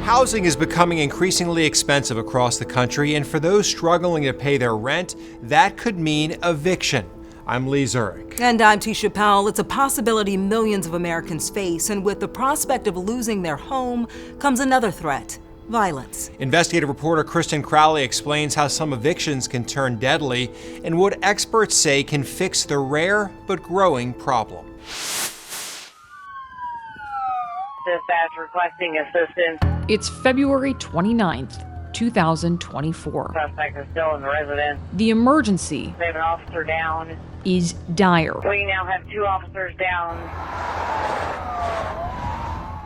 Housing is becoming increasingly expensive across the country, and for those struggling to pay their rent, that could mean eviction. I'm Lee Zurich. And I'm Tisha Powell. It's a possibility millions of Americans face, and with the prospect of losing their home comes another threat: violence. Investigative reporter Kristin Crowley explains how some evictions can turn deadly and what experts say can fix the rare but growing problem. Dispatch requesting assistance. It's February 29th, 2024. Suspect is still in the residence. The emergency They have an officer down. is dire. We now have 2 officers down.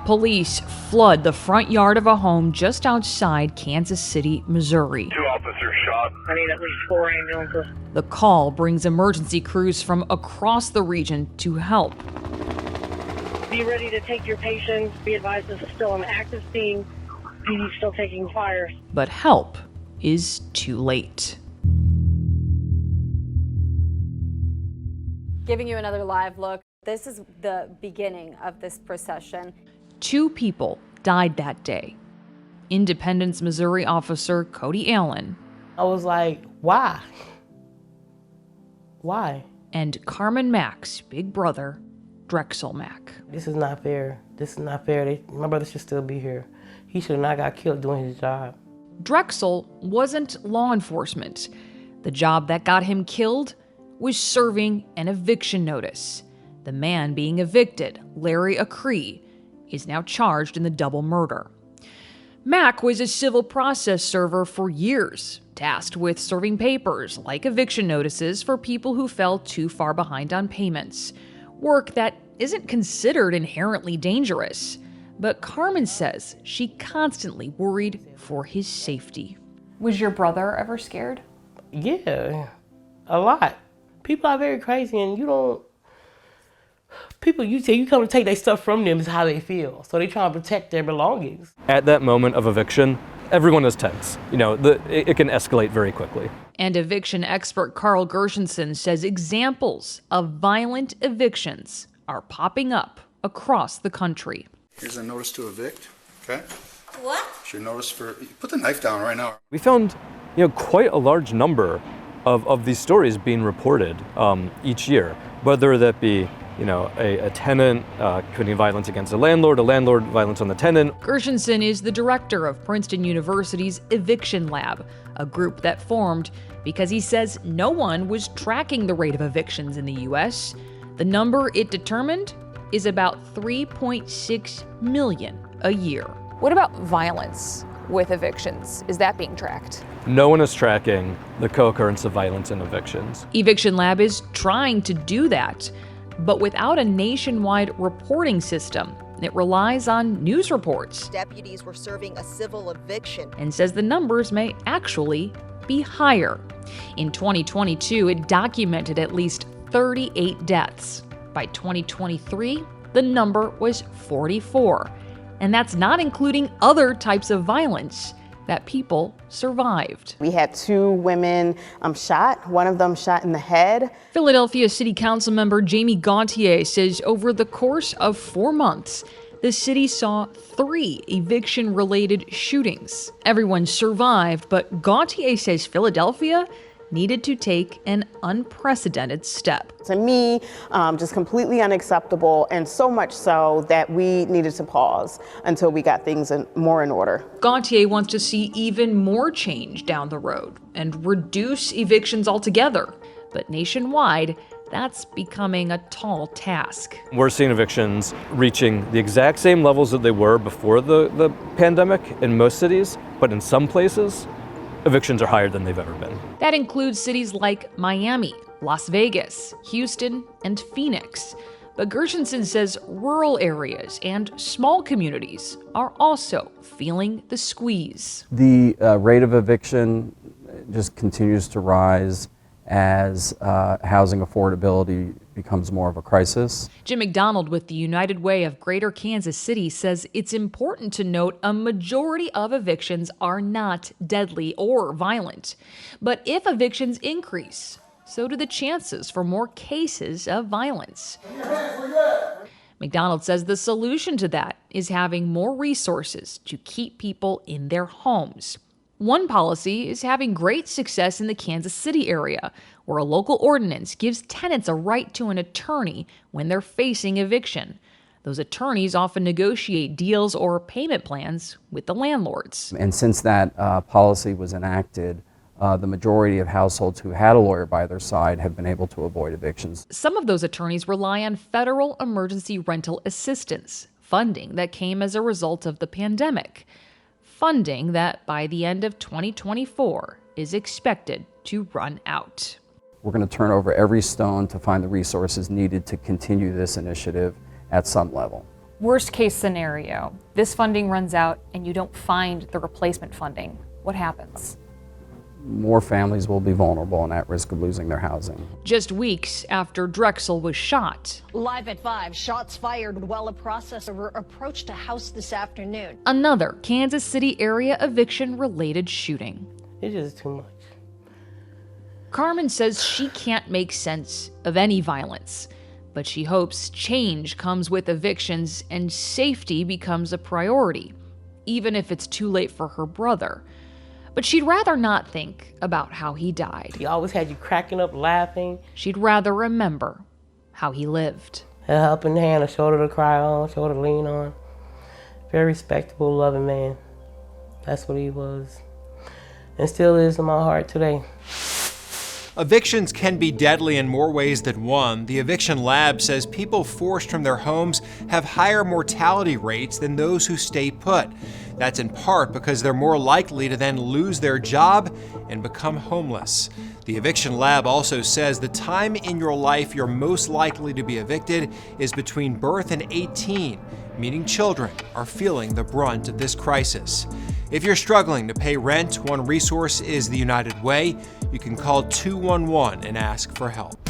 Police flood the front yard of a home just outside Kansas City, Missouri. 2 officers shot. I need at least 4 ambulances. The call brings emergency crews from across the region to help. Be ready to take your patients. Be advised this is still an active scene. PD still taking fires. But help is too late. Giving you another live look. This is the beginning of this procession. 2 people died that day. Independence, Missouri officer Cody Allen. I was like, why? Why? And Carmen Mack's big brother, Drexel Mack. This is not fair. This is not fair. My brother should still be here. He should have not got killed doing his job. Drexel wasn't law enforcement. The job that got him killed was serving an eviction notice. The man being evicted, Larry Acree, is now charged in the double murder. Mack was a civil process server for years, tasked with serving papers like eviction notices for people who fell too far behind on payments. Work that isn't considered inherently dangerous. But Carmen says she constantly worried for his safety. Was your brother ever scared? Yeah, a lot. People are very crazy, and you come to take their stuff from them is how they feel. So they try to protect their belongings. At that moment of eviction, everyone is tense. It can escalate very quickly. And eviction expert Carl Gershenson says examples of violent evictions are popping up across the country. Here's a notice to evict, okay? What? It's your notice put the knife down right now. We found, quite a large number of these stories being reported each year, whether that be a tenant committing violence against a landlord violence on the tenant. Gershenson is the director of Princeton University's Eviction Lab, a group that formed because he says no one was tracking the rate of evictions in the U.S. The number it determined is about 3.6 million a year. What about violence with evictions? Is that being tracked? No one is tracking the co-occurrence of violence in evictions. Eviction Lab is trying to do that, but without a nationwide reporting system. It relies on news reports. Deputies were serving a civil eviction. And says the numbers may actually be higher. In 2022, it documented at least 38 deaths. By 2023, the number was 44. And that's not including other types of violence that people survived. We had 2 women shot, one of them shot in the head. Philadelphia City Council member Jamie Gauthier says over the course of 4 months, the city saw 3 eviction-related shootings. Everyone survived, but Gauthier says Philadelphia needed to take an unprecedented step. To me, just completely unacceptable, and so much so that we needed to pause until we got things more in order. Gauthier wants to see even more change down the road and reduce evictions altogether. But nationwide, that's becoming a tall task. We're seeing evictions reaching the exact same levels that they were before the pandemic in most cities, but in some places, evictions are higher than they've ever been. That includes cities like Miami, Las Vegas, Houston, and Phoenix. But Gershenson says rural areas and small communities are also feeling the squeeze. The rate of eviction just continues to rise as housing affordability becomes more of a crisis. Jim McDonald with the United Way of Greater Kansas City says it's important to note a majority of evictions are not deadly or violent. But if evictions increase, so do the chances for more cases of violence. McDonald says the solution to that is having more resources to keep people in their homes. One policy is having great success in the Kansas City area, where a local ordinance gives tenants a right to an attorney when they're facing eviction. Those attorneys often negotiate deals or payment plans with the landlords. And since that policy was enacted, the majority of households who had a lawyer by their side have been able to avoid evictions. Some of those attorneys rely on federal emergency rental assistance, funding that came as a result of the pandemic. Funding that by the end of 2024 is expected to run out. We're going to turn over every stone to find the resources needed to continue this initiative at some level. Worst case scenario, this funding runs out and you don't find the replacement funding. What happens? More families will be vulnerable and at risk of losing their housing. Just weeks after Drexel was shot. Live at 5, shots fired while a processor approached a house this afternoon. Another Kansas City area eviction-related shooting. It's just too much. Carmen says she can't make sense of any violence, but she hopes change comes with evictions and safety becomes a priority, even if it's too late for her brother. But she'd rather not think about how he died. He always had you cracking up, laughing. She'd rather remember how he lived. A helping hand, a shoulder to cry on, a shoulder to lean on. Very respectable, loving man. That's what he was. And still is in my heart today. Evictions can be deadly in more ways than one. The Eviction Lab says people forced from their homes have higher mortality rates than those who stay put. That's in part because they're more likely to then lose their job and become homeless. The Eviction Lab also says the time in your life you're most likely to be evicted is between birth and 18, meaning children are feeling the brunt of this crisis. If you're struggling to pay rent, one resource is the United Way. You can call 211 and ask for help.